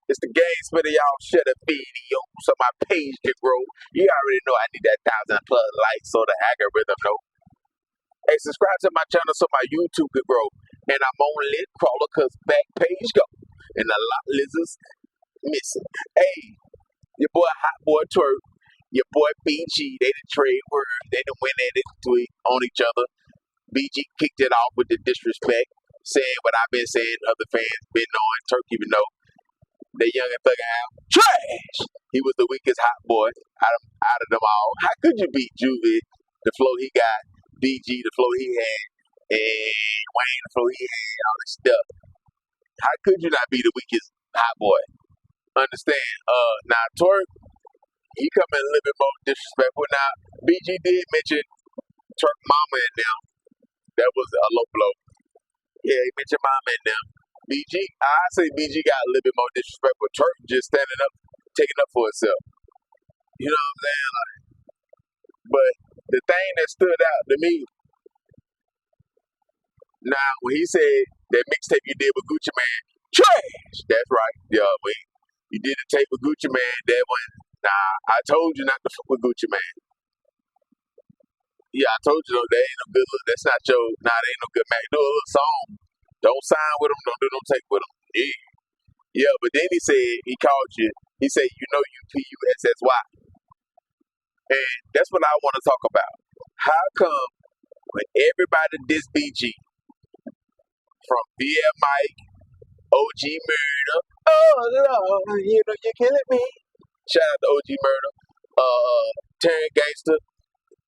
It's the game spitter, y'all. Share the video so my page can grow. You already know I need that 1,000+ likes so the algorithm know. Hey, subscribe to my channel so my YouTube can grow. And I'm on Lit Crawler cause back page go. And a lot lizards missing. Hey, your boy Hotboy Turk, your boy BG, they done trade words. They done went at it on each other. BG kicked it off with the disrespect, saying what I've been saying, other fans been knowing. Turk even know. That young and thug out trash. He was the weakest hot boy out of them all. How could you beat Juvie, the flow he got, BG, the flow he had, and Wayne, the flow he had, all this stuff? How could you not be the weakest hot boy? Understand? Now Turk, he coming a little bit more disrespectful. Now BG did mention Turk mama and them. That was a low blow. Yeah, he mentioned mama and them. BG, I say BG got a little bit more disrespectful. Turk just standing up, taking up for himself. You know what I'm saying? Like, but the thing that stood out to me, now when he said that mixtape you did with Gucci Man, trash. That's right. Yeah, you did a tape with Gucci Man. That one. Nah, I told you not to fuck with Gucci Man. Yeah, I told you though, that ain't no good look. That's not your. Nah, that ain't no good man. Do a little song. Don't sign with him. Don't do no tape with him. Yeah. Yeah, but then he said, he called you, he said, you know you PUSSY. And that's what I want to talk about. How come when everybody diss BG, from VL Mike, OG Murder, oh Lord, you know you're killing me. Shout out to OG Murder, Terran Gangster.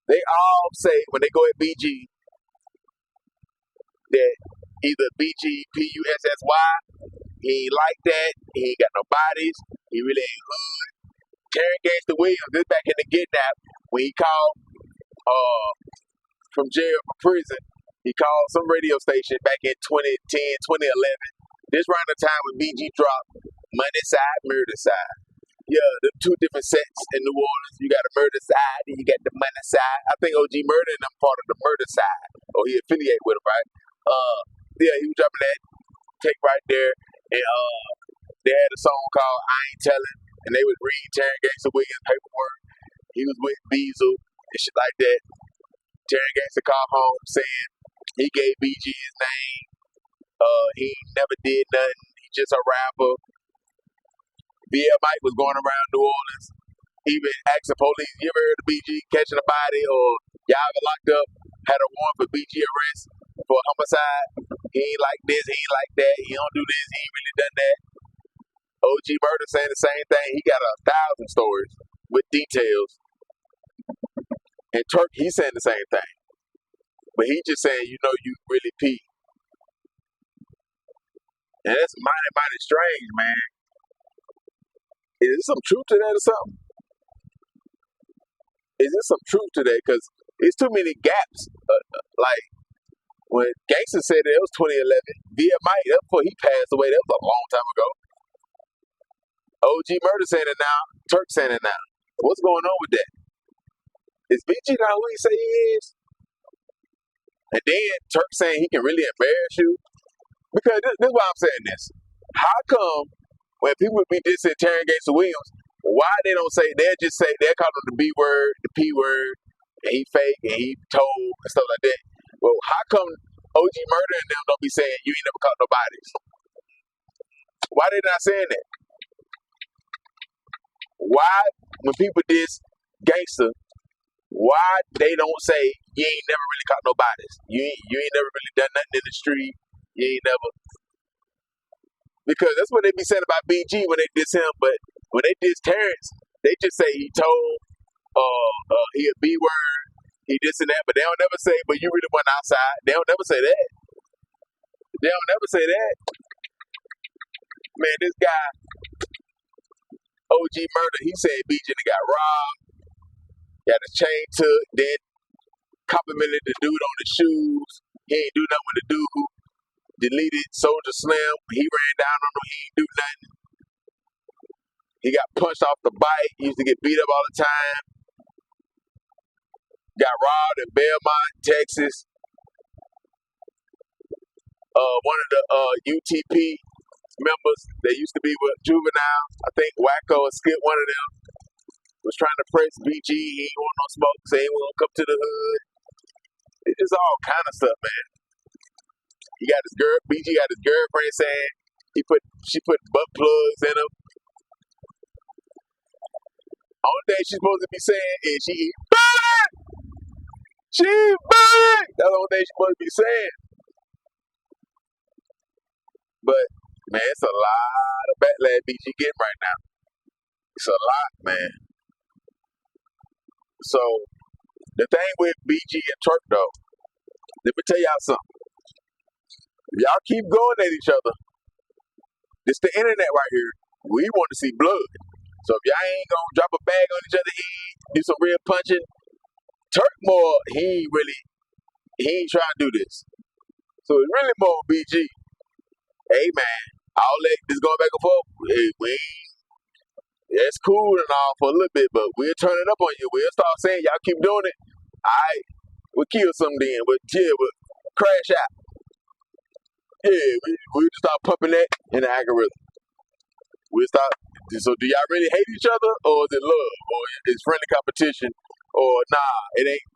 They all say, when they go at BG, that either BG PUSSY, he ain't like that. He ain't got no bodies. He really ain't hood. Terran Gangster Williams, this back in the kidnap, when he called from jail for prison, he called some radio station back in 2010, 2011. This around the time when BG dropped Money Side, Murder Side. Yeah, the two different sets in New Orleans. You got the murder side, and you got the money side. I think OG Murder and them part of the murder side. Or he affiliate with him, right? Yeah, he was dropping that tape right there. And they had a song called I Ain't Telling, and they would read Terran Gangster Williams' paperwork. He was with Beazle and shit like that. Terran Gangster called home saying he gave BG his name. He never did nothing. He just a rapper. VL Mike was going around New Orleans, even asking police, you ever heard of BG catching a body or y'all ever locked up, had a warrant for BG arrest for homicide? He ain't like this, he ain't like that, he don't do this, he ain't really done that. OG Murder saying the same thing. He got 1,000 stories with details. And Turk, he's saying the same thing. But he just saying, you know, you really pee. And that's mighty strange, man. Is there some truth to that or something? Is there some truth to that? Because it's too many gaps. Like, when Gangsta said it was 2011, VL Mike, that's before he passed away, that was a long time ago. OG Murder saying it now, Turk saying it now. What's going on with that? Is BG not who he say he is? And then Turk saying he can really embarrass you? Because this is why I'm saying this. How come when people be dissing Terran Gangster Williams, why they don't say, they'll just say, they'll call him the B word, the P word, and he fake, and he told, and stuff like that. Well, how come OG Murder and them don't be saying, you ain't never caught no bodies? Why they not saying that? Why, when people diss Gangster, why they don't say, you ain't never really caught no bodies? You ain't never really done nothing in the street. You ain't never. Because that's what they be saying about BG when they diss him, but when they diss Terrence, they just say he told, he a B word, he this and that, but they don't never say, but you really went outside. They don't never say that. They don't never say that. Man, this guy, OG Murder, he said BG got robbed, got his chain took, then complimented the dude on the shoes. He ain't do nothing with the dude who deleted Soldier Slim. He ran down on him, he ain't do nothing. He got punched off the bike. He used to get beat up all the time. Got robbed in Belmont, Texas. One of the UTP members that used to be with Juvenile. I think Wacko or Skip, one of them, was trying to press BG. He ain't want no smoke, so he won't come to the hood. It's just all kind of stuff, man. He got his girl, BG got his girlfriend saying she put butt plugs in him. Only thing she's supposed to be saying is she bad. She bad. That's the only thing she's supposed to be saying. But man, it's a lot of backlash BG getting right now. It's a lot, man. So the thing with BG and Turk though, let me tell y'all something. If y'all keep going at each other, this the internet right here. We want to see blood. So if y'all ain't gonna drop a bag on each other, do some real punching. Turk more, he ain't trying to do this. So it's really more BG. Hey man, all that just going back and forth. Hey, it's cool and all for a little bit, but we'll turn it up on you. We'll start saying y'all keep doing it. Alright, we'll kill some then. We'll crash out. Yeah, we'll just start pumping that in the algorithm. We'll start. So do y'all really hate each other, or is it love, or is friendly competition, or nah, it ain't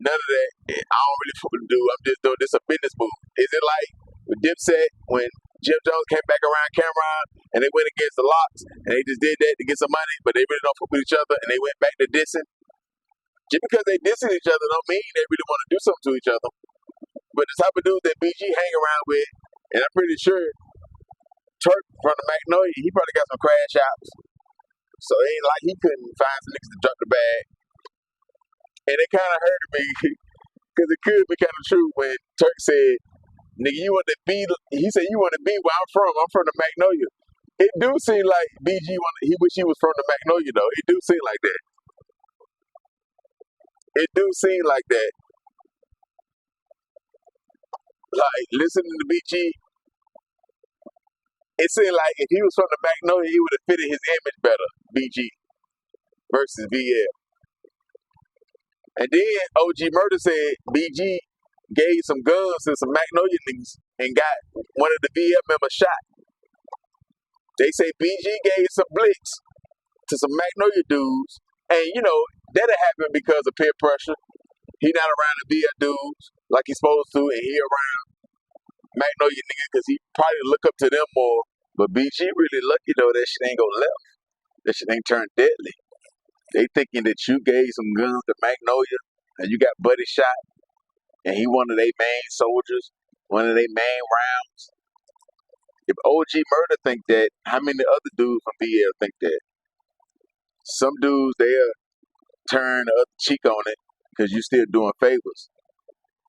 none of that. I don't really fucking do. I'm just doing this a business move. Is it like with Dipset when Jim Jones came back around Cameron and they went against the Locks and they just did that to get some money, but they really don't fuck with each other and they went back to dissing? Just because they dissing each other don't mean they really want to do something to each other. But the type of dude that BG hang around with, and I'm pretty sure Turk from the Magnolia, he probably got some crash outs. So it ain't like he couldn't find some niggas to drop the bag. And it kind of hurted me because it could be kind of true when Turk said, nigga, you want to be, he said, you want to be where I'm from. I'm from the Magnolia. It do seem like BG, he wish he was from the Magnolia, though. It do seem like that. It do seem like that. Like, listening to BG, it seemed like if he was from the Magnolia, he would have fitted his image better, BG, versus VL. And then OG Murder said BG gave some guns to some Magnolia niggas and got one of the VL members shot. They say BG gave some blicks to some Magnolia dudes, and you know, that'll happen because of peer pressure. He not around the VL dudes like he's supposed to, and he around Magnolia niggas because he probably look up to them more. But BG really lucky though, that shit ain't go left. That shit ain't turned deadly. They thinking that you gave some guns to Magnolia and you got Buddy shot and he one of their main soldiers, one of their main rounds. If OG Murder think that, how many other dudes from VL think that? Some dudes, they'll turn the other cheek on it because you still doing favors.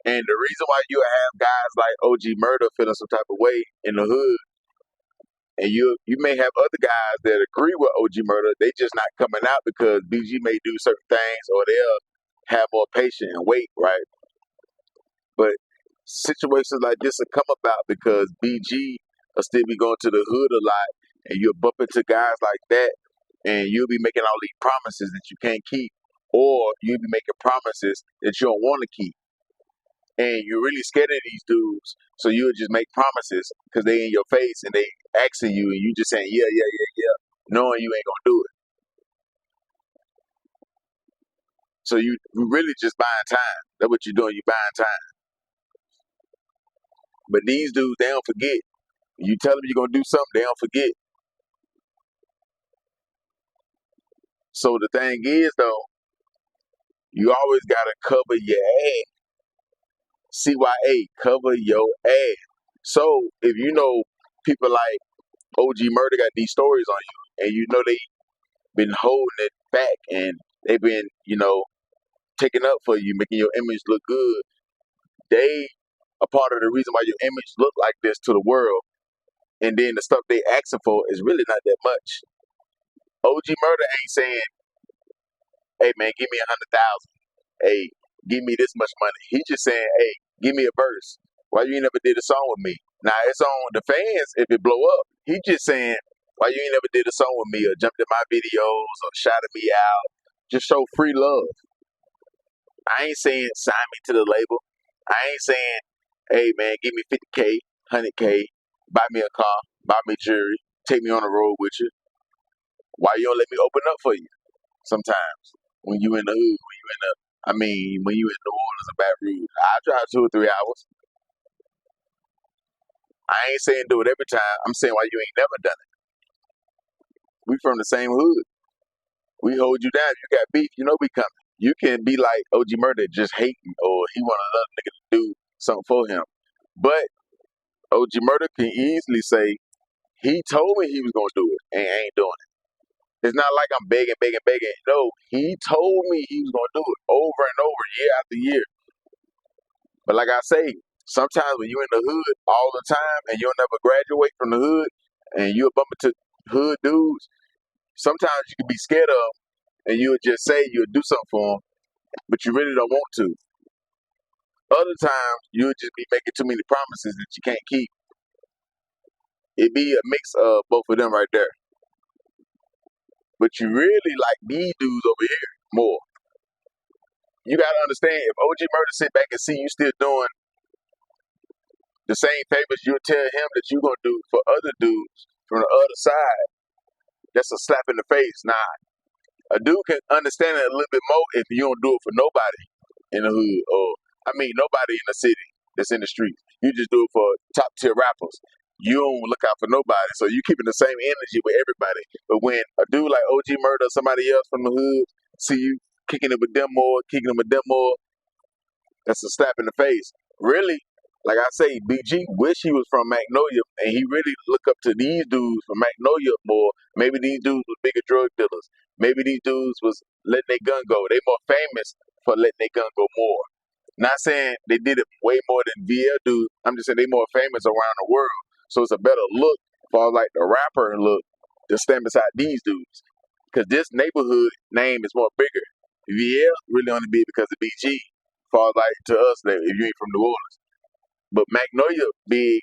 And the reason why you have guys like OG Murder feeling some type of way in the hood, and you may have other guys that agree with OG Murder, they just not coming out because BG may do certain things or they'll have more patience and wait, right? But situations like this will come about because BG will still be going to the hood a lot and you'll bump into guys like that and you'll be making all these promises that you can't keep, or you'll be making promises that you don't want to keep. And you're really scared of these dudes, so you would just make promises because they in your face and they asking you, and you just saying yeah, knowing you ain't gonna do it. So you really just buying time. That's what you're doing. You buying time. But these dudes, they don't forget. You tell them you're gonna do something, they don't forget. So the thing is, though, you always gotta cover your ass. CYA, cover your ass. So if you know people like OG Murder got these stories on you, and you know they been holding it back, and they've been, taking up for you, making your image look good. They are part of the reason why your image look like this to the world. And then the stuff they asking for is really not that much. OG Murder ain't saying, hey man, give me 100,000. Hey, give me this much money. He just saying, hey, give me a verse. Why you ain't never did a song with me? Now it's on the fans if it blow up. He just saying, why you ain't never did a song with me or jumped in my videos or shouted me out? Just show free love. I ain't saying sign me to the label. I ain't saying, hey man, give me 50K, 100K, buy me a car. buy me jewelry, take me on the road with you. Why you don't let me open up for you? Sometimes when you in the hood, when you in New Orleans or Baton Rouge, I drive 2 or 3 hours. I ain't saying do it every time. I'm saying why you ain't never done it. We from the same hood. We hold you down. If you got beef, you know we coming. You can be like OG Murder, just hating, or he want another nigga to do something for him. But OG Murder can easily say, he told me he was gonna do it and ain't doing it. It's not like I'm begging. No, he told me he was gonna do it over and over, year after year. But like I say, sometimes when you in the hood all the time and you'll never graduate from the hood and you'll bump into hood dudes, sometimes you can be scared of them and you'll just say you'll do something for them, but you really don't want to. Other times, you'll just be making too many promises that you can't keep. It be a mix of both of them right there. But you really like these dudes over here more. You gotta understand, if OG Murder sit back and see you still doing the same favors you'll tell him that you're gonna do for other dudes from the other side, that's a slap in the face. Nah, a dude can understand it a little bit more if you don't do it for nobody in the hood, or nobody in the city that's in the streets. You just do it for top tier rappers. You don't look out for nobody, so you keeping the same energy with everybody. But when a dude like OG Murder or somebody else from the hood see you kicking it with them more, that's a slap in the face. Really, like I say, BG wish he was from Magnolia, and he really look up to these dudes from Magnolia more. Maybe these dudes was bigger drug dealers. Maybe these dudes was letting their gun go. They more famous for letting their gun go more. Not saying they did it way more than VL dudes. I'm just saying they more famous around the world. So it's a better look for like the rapper look to stand beside these dudes. Because this neighborhood name is more bigger. VL really only big because of BG. Far like to us that if you ain't from New Orleans. But Magnolia big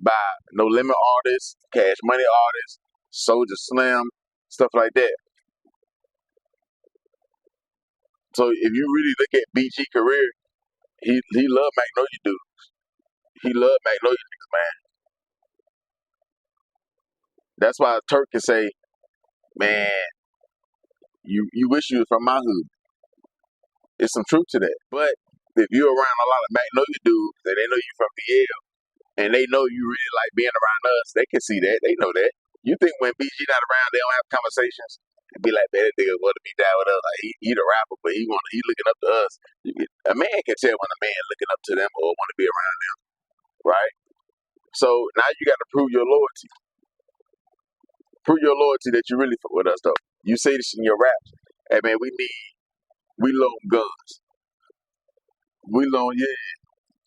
by No Limit artists, Cash Money artists, Soldier Slim, stuff like that. So if you really look at BG career, he loved Magnolia dudes. He loved Magnolia niggas, man. That's why Turk can say, man, you wish you was from my hood. There's some truth to that. But if you're around a lot of Magnolia dudes and they know you from VL and they know you really like being around us, they can see that. They know that. You think when BG not around, they don't have conversations? And be like, man, that nigga want to be down with us. Like he the rapper, but he looking up to us. A man can tell when a man looking up to them or want to be around them, right? So now you got to prove your loyalty. Prove your loyalty that you really fuck with us, though. You say this in your raps. Hey, man, we loan guns. We loan, yeah,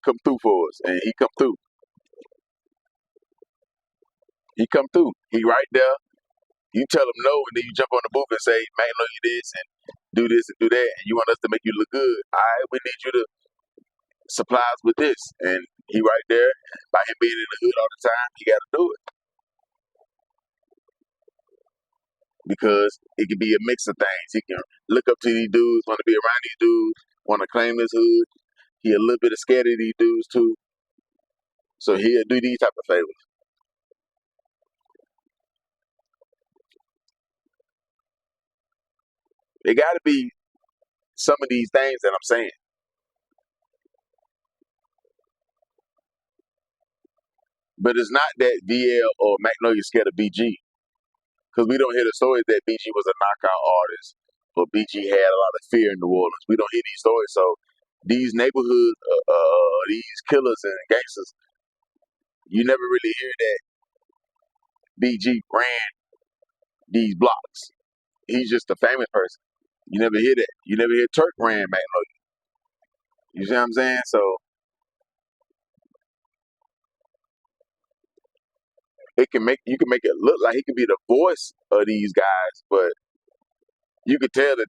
come through for us. And he come through. He come through. He right there. You tell him no, and then you jump on the booth and say, man, know you this and do this and do that, and you want us to make you look good. All right, we need you to supply us with this. And he right there. By him being in the hood all the time, he got to do it. Because it can be a mix of things. He can look up to these dudes, want to be around these dudes, want to claim his hood. He a little bit scared of these dudes too. So he'll do these type of favors. It got to be some of these things that I'm saying. But it's not that VL or Magnolia scared of BG. Because we don't hear the stories that BG was a knockout artist or BG had a lot of fear in New Orleans. We don't hear these stories. So these neighborhood, these killers and gangsters, you never really hear that BG ran these blocks. He's just a famous person. You never hear that. You never hear Turk ran Magnolia. You see what I'm saying? So you can make it look like he could be the voice of these guys, but you could tell the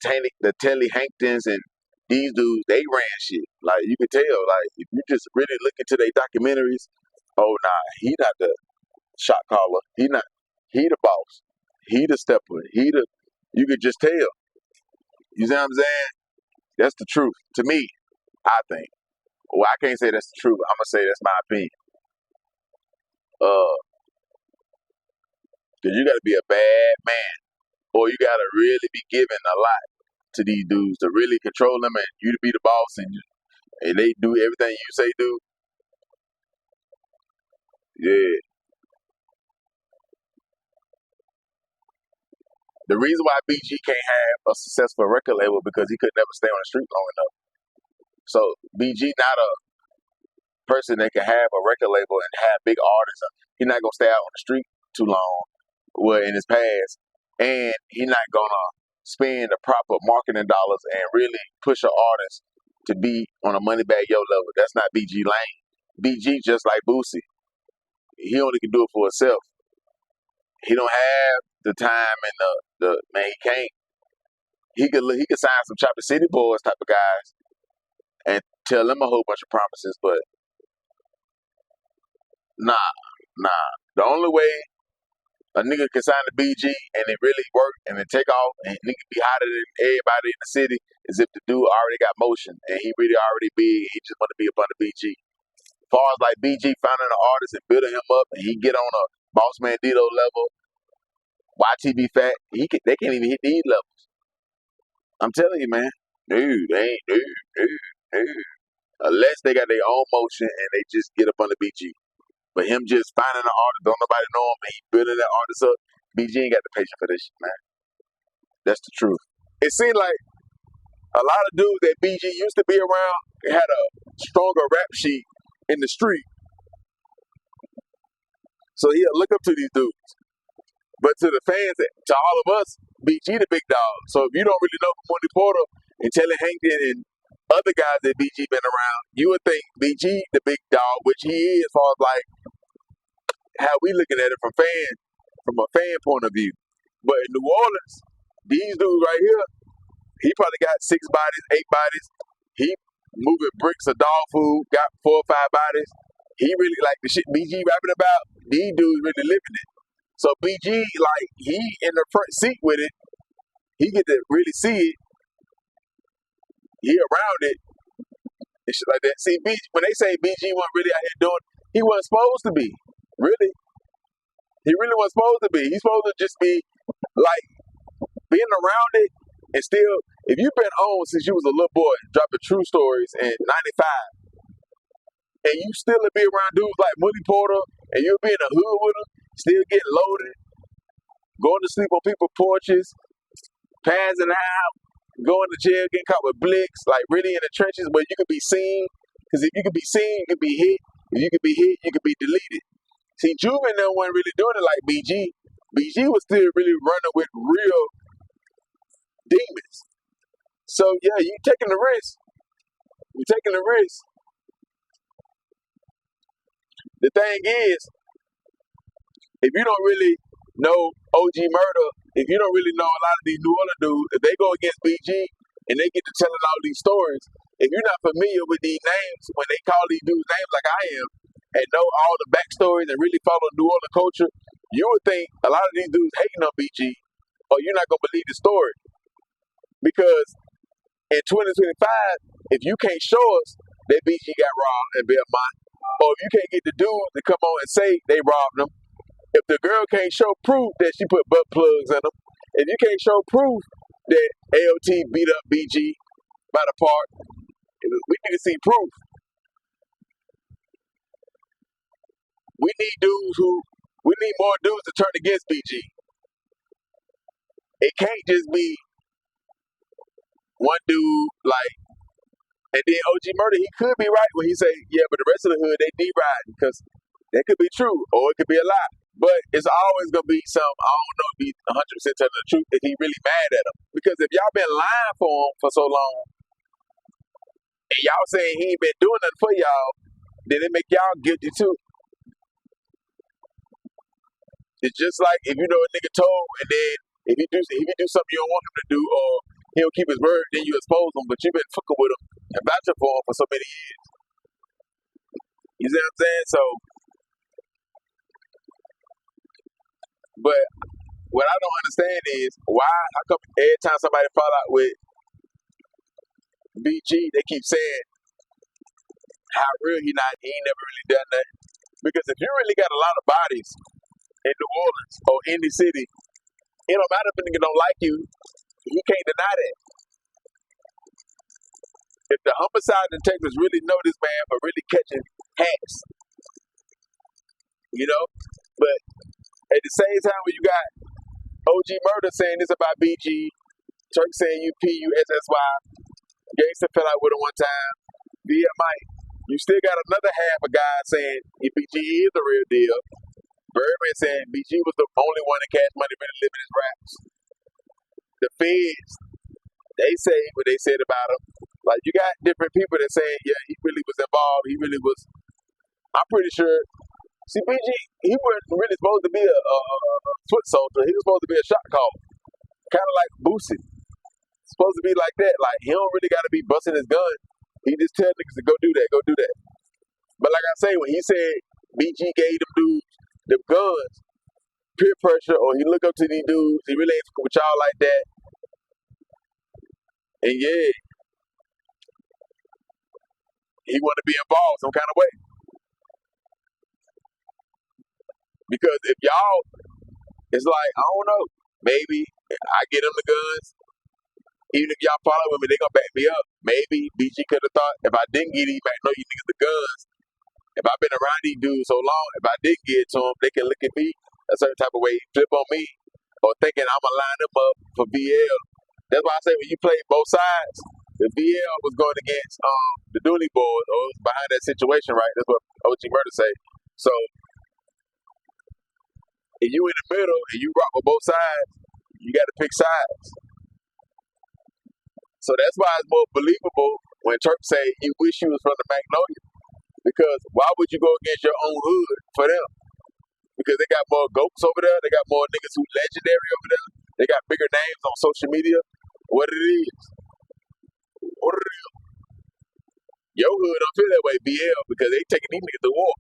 Telly Hanktons and these dudes, they ran shit. Like you could tell, like if you just really look into their documentaries, oh nah, he not the shot caller. He the boss. He the stepper. You could just tell. You see what I'm saying? That's the truth. To me, I think. Well, I can't say that's the truth. I'm gonna say that's my opinion. Uh Because you got to be a bad man, or you got to really be giving a lot to these dudes to really control them and you to be the boss and they do everything you say do. Yeah. The reason why BG can't have a successful record label because he could never stay on the street long enough. So BG not a person that can have a record label and have big artists. He's not gonna stay out on the street too long, well, in his past, and he's not gonna spend the proper marketing dollars and really push an artist to be on a money bag yo level. That's not BG lane. BG just like Boosie. He only can do it for himself. He don't have the time and the man. He can't. He could sign some Chopper City Boys type of guys and tell them a whole bunch of promises, but nah. The only way a nigga can sign the BG and it really work and it take off and nigga be hotter than everybody in the city is if the dude already got motion and he really already big. He just want to be up under BG. As far as like BG finding an artist and building him up and he get on a Boss Man Dito level, YTB Fat, they can't even hit these levels. I'm telling you, man. Dude, they ain't dude. Unless they got their own motion and they just get up under BG. But him just finding an artist, don't nobody know him, and he building that artist up, BG ain't got the patience for this shit, man. That's the truth. It seemed like a lot of dudes that BG used to be around had a stronger rap sheet in the street. So he'll look up to these dudes. But to the fans, to all of us, BG the big dog. So if you don't really know Monty Porter and Telly Hankton and other guys that BG been around, you would think BG the big dog, which he is as far as like how we looking at it from a fan point of view. But in New Orleans, these dudes right here, he probably got 6 bodies, 8 bodies. He moving bricks of dog food, got 4 or 5 bodies. He really like the shit BG rapping about. These dudes really living it. So BG, like, he in the front seat with it. He get to really see it. He around it and shit like that. See, when they say BG wasn't really out here doing, he wasn't supposed to be. Really. He really wasn't supposed to be. He's supposed to just be, like, being around it and still, if you've been on since you was a little boy, dropping true stories in 95, and you still be around dudes like Moody Porter, and you'll be in the hood with them, still getting loaded, going to sleep on people's porches, passing out, going to jail, getting caught with blicks, like really in the trenches where you could be seen. Because if you could be seen, you could be hit. If you could be hit, you could be deleted. See, Juve and them wasn't really doing it like BG. BG was still really running with real demons. So, yeah, you taking the risk. You're taking the risk. The thing is, if you don't really know OG Murder, if you don't really know a lot of these New Orleans dudes, if they go against BG and they get to telling all these stories, if you're not familiar with these names, when they call these dudes names like I am, and know all the backstories and really follow New Orleans culture, you would think a lot of these dudes hating on BG, or you're not going to believe the story. Because in 2025, if you can't show us that BG got robbed in Belmont, or if you can't get the dudes to come on and say they robbed them, if the girl can't show proof that she put butt plugs in them, if you can't show proof that AOT beat up BG by the park, we need to see proof. We need more dudes to turn against BG. It can't just be one dude like, and then OG Murder, he could be right when he say, yeah, but the rest of the hood, they D-riding, because that could be true, or it could be a lie. But it's always going to be some, I don't know, be 100% telling the truth if he really mad at him. Because if y'all been lying for him for so long, and y'all saying he ain't been doing nothing for y'all, then it make y'all guilty too. It's just like if you know a nigga told, and then if he do something you don't want him to do, or he don't keep his word, then you expose him, but you've been fucking with him and vouching for him for so many years. You see what I'm saying? So, but what I don't understand is how come every time somebody fall out with BG, they keep saying how real he ain't never really done nothing. Because if you really got a lot of bodies in New Orleans or any city. It don't matter if a nigga don't like you. You can't deny that. If the homicide detectives really know this man for really catching hacks, you know. But at the same time, when you got OG Murder saying this about BG, Turk saying you PUSSY, Gangsta fell out with him one time, Mike, you still got another half of guys saying BG is the real deal. Birdman saying BG was the only one in Cash Money really living his raps. The feds, they say what they said about him. Like, you got different people that say, yeah, he really was involved. He really was. I'm pretty sure. See, BG, he wasn't really supposed to be a foot soldier. He was supposed to be a shot caller. Kind of like Boosie. Supposed to be like that. Like, he don't really got to be busting his gun. He just tell niggas to go do that, go do that. But like I say, when he said BG gave them dudes them guns, peer pressure, or he look up to these dudes, he really ain't with y'all like that. And yeah, he want to be involved some kind of way. Because if y'all, it's like, I don't know, maybe I get them the guns. Even if y'all follow with me, they gonna back me up. Maybe BG could have thought if I didn't get these back, no, you niggas the guns. If I've been around these dudes so long, if I did get it to them, they can look at me a certain type of way, flip on me, or thinking I'm gonna line them up for VL. That's why I say when you play both sides, the VL was going against the Dooney Boys, or was behind that situation, right? That's what OG Murder say. So if you in the middle and you rock with both sides, you got to pick sides. So that's why it's more believable when Turk say he wish he was from the Magnolia. Because why would you go against your own hood for them? Because they got more goats over there. They got more niggas who legendary over there. They got bigger names on social media. What it is. What it is. Your hood don't feel that way, BL, because they taking these niggas to war.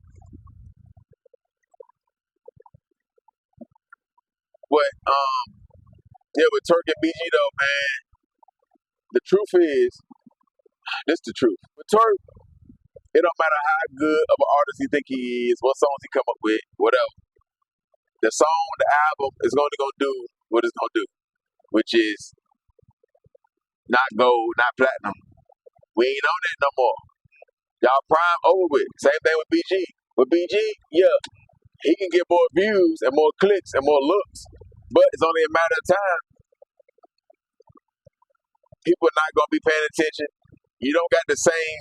But, yeah, with Turk and BG though, man, the truth is, this the truth. With Turk, it don't matter how good of an artist he think he is, what songs he come up with, whatever. The song, the album is only gonna do what it's gonna do, which is not gold, not platinum. We ain't on that no more. Y'all prime over with. Same thing with BG. With BG, yeah, he can get more views and more clicks and more looks, but it's only a matter of time. People are not gonna be paying attention. You don't got the same.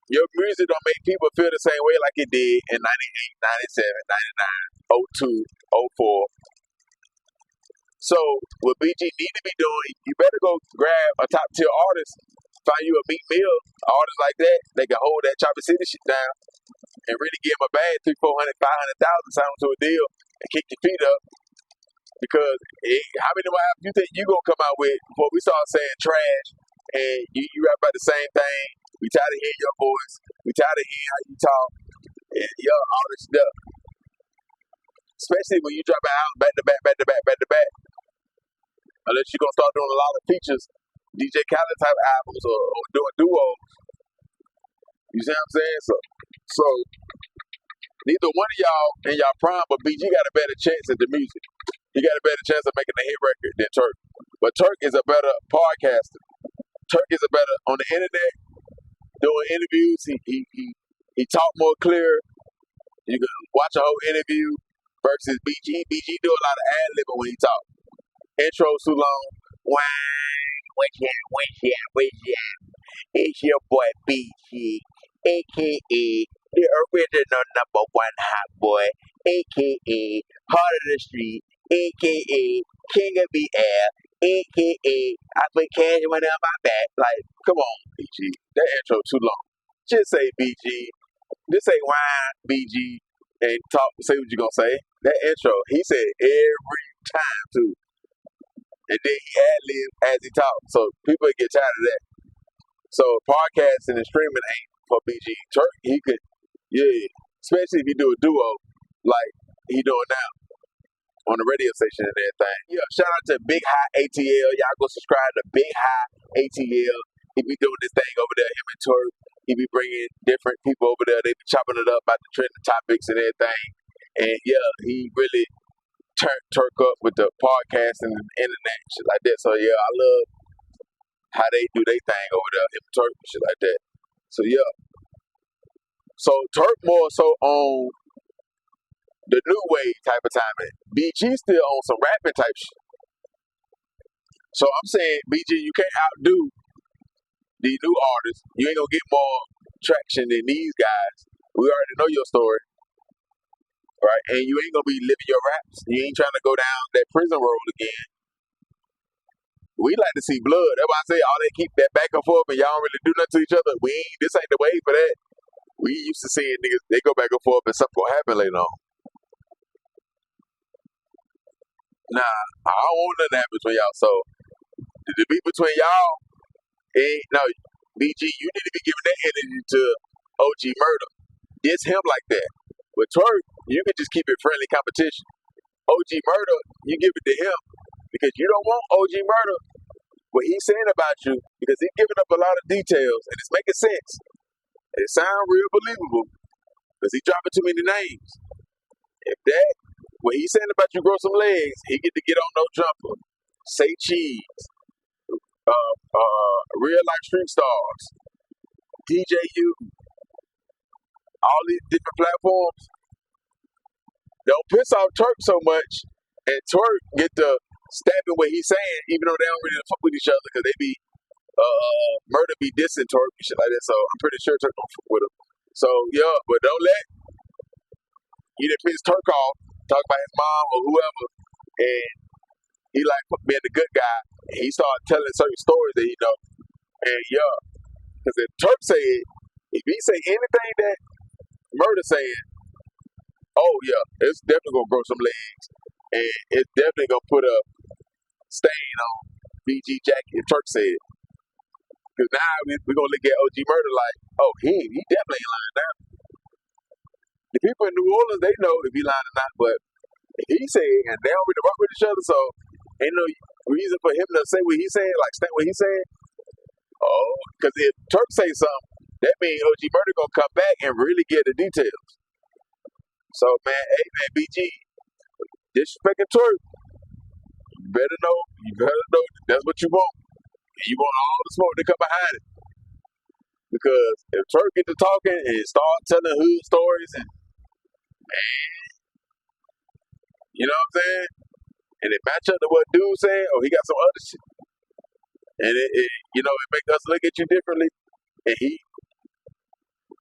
Your music don't make people feel the same way like it did in 98, 97, 99, 02, 04. So what BG need to be doing, you better go grab a top tier artist, find you a Meek Mill artist like that. They can hold that Chopper City shit down and really give him a bag, 300, 400, 500,000, sign him to a deal and kick your feet up. Because how many more albums you think you gonna come out with before we start saying trash and you rap about the same thing? We tired of hearing your voice. We tired of hearing how you talk. And all this stuff. Especially when you drop an album back to back, back to back, back to back. Unless you're gonna start doing a lot of features, DJ Khaled type albums or doing duos. You see what I'm saying? So neither one of y'all in y'all prime, but BG got a better chance at the music. He got a better chance of making a hit record than Turk. But Turk is a better podcaster. Turk is a better on the internet, doing interviews. He talk more clear. You can watch a whole interview versus BG. BG do a lot of ad-libbing when he talk. Intro's too long. What's ya? It's your boy BG, a.k.a. the original #1 hot boy, a.k.a. Heart of the Street, a.k.a. King of the Air, a.k.a. I put cash money on my back. Like, come on, BG. That intro too long. Just say BG. Just say BG and say what you gonna say. That intro, he said every time too. And then he ad-lib as he talks. So people get tired of that. So podcasting and streaming ain't for BG. Turk, he could, especially if you do a duo like he doing now on the radio station and everything. Yeah, shout out to Big High ATL. Y'all go subscribe to Big High ATL. He be doing this thing over there, him and Turk. He be bringing different people over there. They be chopping it up about the trending topics and everything. And yeah, he really turned Turk up with the podcast and the internet and shit like that. So yeah, I love how they do their thing over there, him and Turk and shit like that. So yeah. So Turk more so on the new wave type of timing. BG still on some rapping type shit. So I'm saying, BG, you can't outdo these new artists. You ain't gonna get more traction than these guys. We already know your story, right? And you ain't gonna be living your raps. You ain't trying to go down that prison road again. We like to see blood. That's why I say all they keep that back and forth and y'all don't really do nothing to each other. This ain't the way for that. We used to seeing niggas, they go back and forth and something gonna happen later on. Nah, I don't want nothing to happen between y'all. So the beef between y'all ain't no BG, you need to be giving that energy to OG Murder. Diss him like that. With Turk, you can just keep it friendly competition. OG Murder, you give it to him because you don't want OG Murder what he's saying about you because he's giving up a lot of details and it's making sense. It sounds real believable because he's dropping too many names. If that, what he's saying about you grow some legs, he get to get on no jumper, say cheese, real life street stars, DJU, all these different platforms. Don't piss off Turk so much, and Turk get to stabbing what he's saying, even though they don't really fuck with each other because they be Murder be dissing Turk and shit like that. So I'm pretty sure Turk don't fuck with him. So yeah, but don't let you done piss Turk off, talk about his mom or whoever, and he like being the good guy. And he started telling certain stories that he know. And yeah, because if Turk say it, if he say anything that Murder saying, oh yeah, it's definitely gonna grow some legs, and it's definitely gonna put a stain on BG Jacket if Turk said. Because now we're gonna look at OG Murder like, oh, he definitely ain't lying now. The people in New Orleans, they know if he lying or not, but he said, and they don't really rock with each other, so ain't no reason for him to say what he said, like stand what he said. Oh, because if Turk say something, that means OG Murder gonna come back and really get the details. So man, hey man, BG, disrespecting Turk, you better know that's what you want. And you want all the smoke to come behind it. Because if Turk get to talking and start telling hood stories and you know what I'm saying? And it match up to what dude said, or he got some other shit. And it make us look at you differently. And he,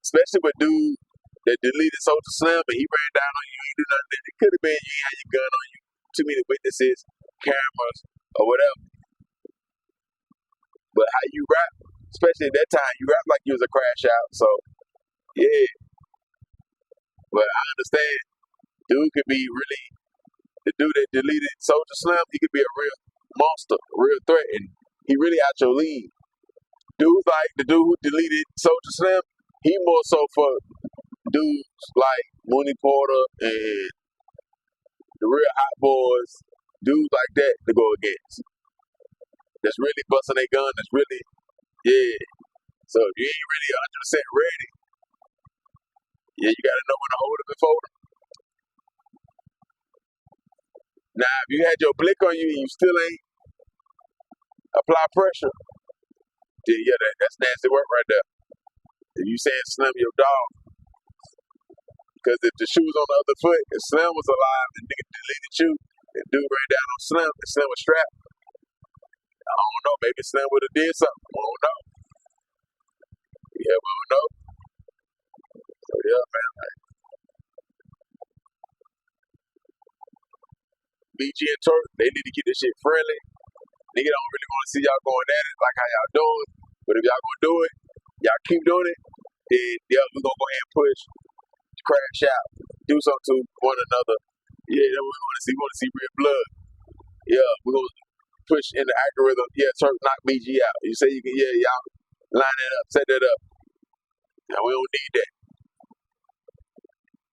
especially with dude that deleted Social Slim and he ran down on you, ain't do nothing. It could have been you had your gun on you, too many witnesses, cameras, or whatever. But how you rap, especially at that time, you rap like you was a crash out. So, yeah. But I understand. Dude could be really, the dude that deleted Soldier Slim, he could be a real monster, a real threat, and he really out your league. Dudes like the dude who deleted Soldier Slim, he more so for dudes like Mooney Porter and the real hot boys, dudes like that to go against. That's really busting their gun, that's really, yeah. So if you ain't really 100% ready, yeah, you gotta know when to hold them and fold them. Now, if you had your blick on you and you still ain't apply pressure, then yeah, that's nasty work right there. If you saying Slim your dog, because if the shoe was on the other foot, if Slim was alive and nigga deleted you, and dude ran down on Slim, and Slim was strapped, I don't know, maybe Slim would have did something. I don't know. Yeah, we don't know. So yeah, man. BG and Turk, they need to keep this shit friendly. Nigga don't really want to see y'all going at it like how y'all doing. But if y'all gonna do it, y'all keep doing it, then yeah, we're gonna go ahead and push, crash out, do something to one another. Yeah, that's what we want to see. We want to see real blood. Yeah, we're gonna push in the algorithm. Yeah, Turk knock BG out. You say you can, yeah, y'all line that up, set that up. Now we don't need that.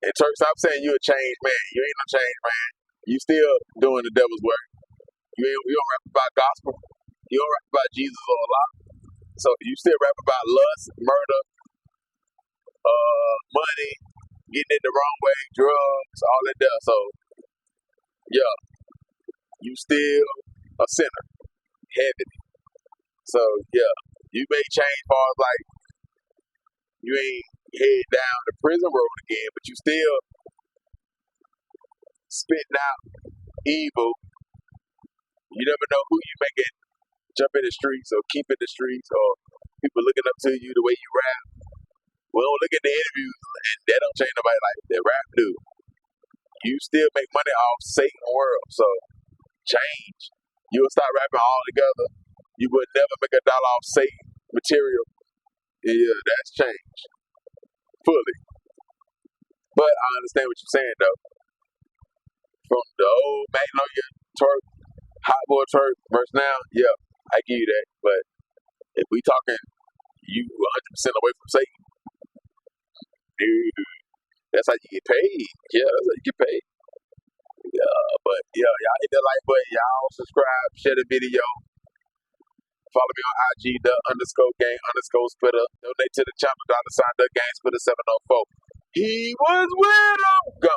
And Turk, stop saying you a changed man. You ain't no changed man. You still doing the devil's work. You don't rap about gospel. You don't rap about Jesus or Allah. So you still rap about lust, murder, money. getting it the wrong way, drugs, all that there. So yeah, you still a sinner, heavy. So yeah, you may change far as like you ain't head down the prison road again, but you still spitting out evil. You never know who you make it jump in the streets or keep in the streets or people looking up to you the way you rap. We don't look at the interviews and that don't change nobody like that rap do. You still make money off Satan world, so change. You'll start rapping all together. You would never make a dollar off Satan material. Yeah, that's change. Fully. But I understand what you're saying though. From the old Magnolia Turk, Hotboy Turk versus now, yeah, I give you that. But if we talking you 100% away from Satan, dude, that's how you get paid. Yeah, that's how you get paid. But yeah, y'all hit that like button, y'all subscribe, share the video, follow me on IG, the_gang_spitter, donate to the channel, $the gang spitter 704. He was with him. Go.